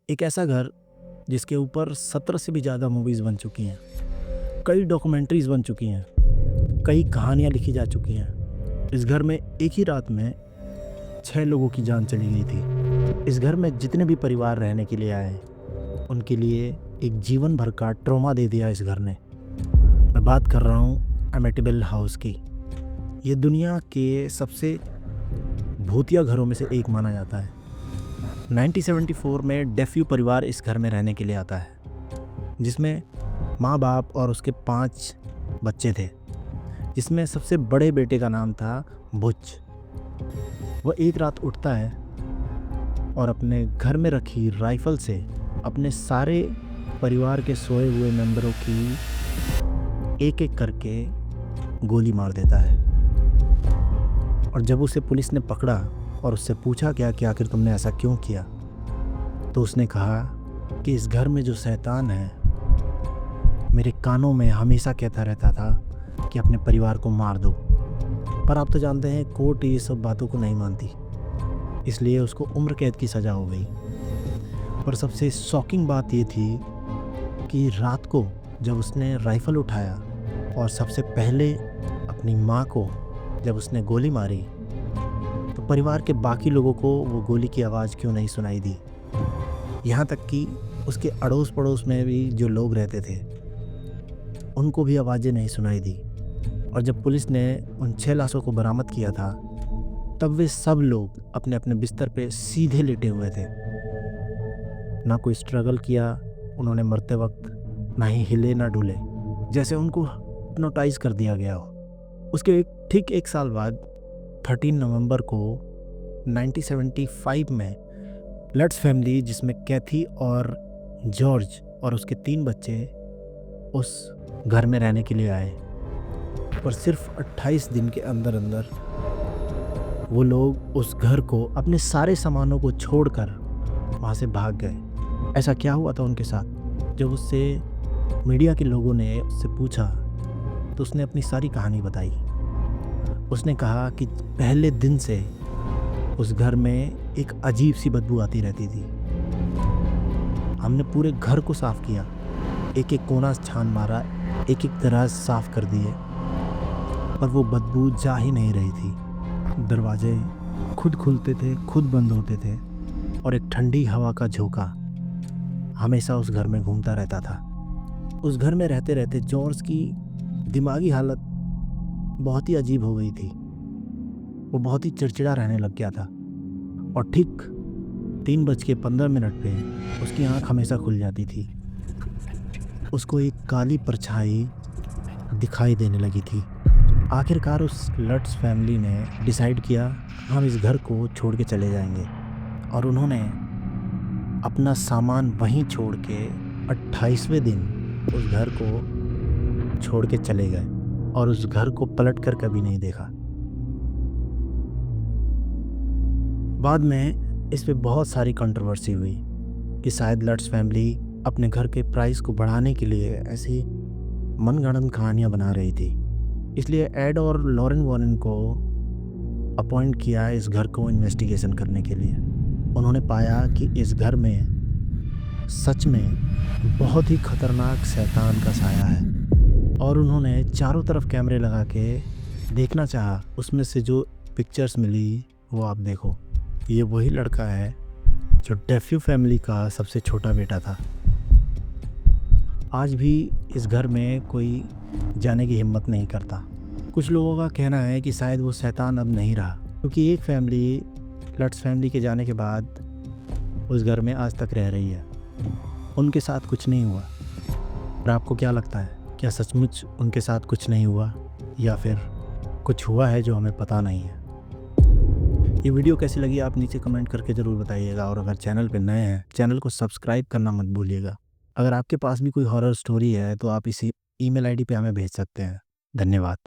एक ऐसा घर जिसके ऊपर 17 से भी ज़्यादा मूवीज़ बन चुकी हैं, कई डॉक्यूमेंट्रीज़ बन चुकी हैं, कई कहानियाँ लिखी जा चुकी हैं। इस घर में एक ही रात में 6 लोगों की जान चली गई थी। इस घर में जितने भी परिवार रहने के लिए आए, उनके लिए एक जीवन भर का ट्रॉमा दे दिया इस घर ने। मैं बात कर रहा हूँ एमिटिबल हाउस की। ये दुनिया के सबसे भूतिया घरों में से एक माना जाता है। 1974 में डेफ्यू परिवार इस घर में रहने के लिए आता है, जिसमें माँ बाप और उसके 5 बच्चे थे, जिसमें सबसे बड़े बेटे का नाम था बुच। वह एक रात उठता है और अपने घर में रखी राइफल से अपने सारे परिवार के सोए हुए मेंबरों की एक एक करके गोली मार देता है। और जब उसे पुलिस ने पकड़ा और उससे पूछा गया कि आखिर तुमने ऐसा क्यों किया, तो उसने कहा कि इस घर में जो शैतान है मेरे कानों में हमेशा कहता रहता था कि अपने परिवार को मार दो। पर आप तो जानते हैं कोर्ट ये सब बातों को नहीं मानती, इसलिए उसको उम्र कैद की सज़ा हो गई। पर सबसे शॉकिंग बात ये थी कि रात को जब उसने राइफ़ल उठाया और सबसे पहले अपनी माँ को जब उसने गोली मारी, तो परिवार के बाकी लोगों को वो गोली की आवाज़ क्यों नहीं सुनाई दी। यहाँ तक कि उसके अड़ोस पड़ोस में भी जो लोग रहते थे, उनको भी आवाज़ें नहीं सुनाई दी। और जब पुलिस ने उन 6 लाशों को बरामद किया था, तब वे सब लोग अपने अपने बिस्तर पे सीधे लेटे हुए थे। ना कोई स्ट्रगल किया उन्होंने मरते वक्त, ना ही हिले ना डुले, जैसे उनको हिप्नोटाइज कर दिया गया हो। उसके ठीक एक साल बाद 13 नवंबर को 1975 में लट्स फैमिली, जिसमें कैथी और जॉर्ज और उसके 3 बच्चे, उस घर में रहने के लिए आए। पर सिर्फ 28 दिन के अंदर अंदर वो लोग उस घर को अपने सारे सामानों को छोड़कर वहाँ से भाग गए। ऐसा क्या हुआ था उनके साथ? जब उससे मीडिया के लोगों ने उससे पूछा तो उसने अपनी सारी कहानी बताई। उसने कहा कि पहले दिन से उस घर में एक अजीब सी बदबू आती रहती थी। हमने पूरे घर को साफ़ किया, एक एक कोना छान मारा, एक एक तरह साफ़ कर दिए, पर वो बदबू जा ही नहीं रही थी। दरवाजे खुद खुलते थे, खुद बंद होते थे, और एक ठंडी हवा का झोंका हमेशा उस घर में घूमता रहता था। उस घर में रहते रहते जॉर्ज की दिमागी हालत बहुत ही अजीब हो गई थी। वो बहुत ही चिड़चिड़ा रहने लग गया था, और ठीक 3:15 पे उसकी आंख हमेशा खुल जाती थी। उसको एक काली परछाई दिखाई देने लगी थी। आखिरकार उस लट्स फैमिली ने डिसाइड किया हम इस घर को छोड़ के चले जाएंगे, और उन्होंने अपना सामान वहीं छोड़ के 28वें दिन उस घर को छोड़ के चले गए और उस घर को पलट कर कभी नहीं देखा। बाद में इस पे बहुत सारी कंट्रोवर्सी हुई कि शायद लट्स फैमिली अपने घर के प्राइस को बढ़ाने के लिए ऐसी मनगढ़ंत कहानियाँ बना रही थी। इसलिए एड और लॉरेन वॉरेन को अपॉइंट किया इस घर को इन्वेस्टिगेशन करने के लिए। उन्होंने पाया कि इस घर में सच में बहुत ही खतरनाक शैतान का साया है, और उन्होंने चारों तरफ कैमरे लगा के देखना चाहा। उसमें से जो पिक्चर्स मिली वो आप देखो। ये वही लड़का है जो डेफ्यू फैमिली का सबसे छोटा बेटा था। आज भी इस घर में कोई जाने की हिम्मत नहीं करता। कुछ लोगों का कहना है कि शायद वो शैतान अब नहीं रहा, क्योंकि एक फैमिली लट्स फैमिली के जाने के बाद उस घर में आज तक रह रही है। उनके साथ कुछ नहीं हुआ। और आपको क्या लगता है, क्या सचमुच उनके साथ कुछ नहीं हुआ, या फिर कुछ हुआ है जो हमें पता नहीं है? ये वीडियो कैसी लगी आप नीचे कमेंट करके ज़रूर बताइएगा, और अगर चैनल पे नए हैं चैनल को सब्सक्राइब करना मत भूलिएगा। अगर आपके पास भी कोई हॉरर स्टोरी है तो आप इसी ईमेल आईडी पे हमें भेज सकते हैं। धन्यवाद।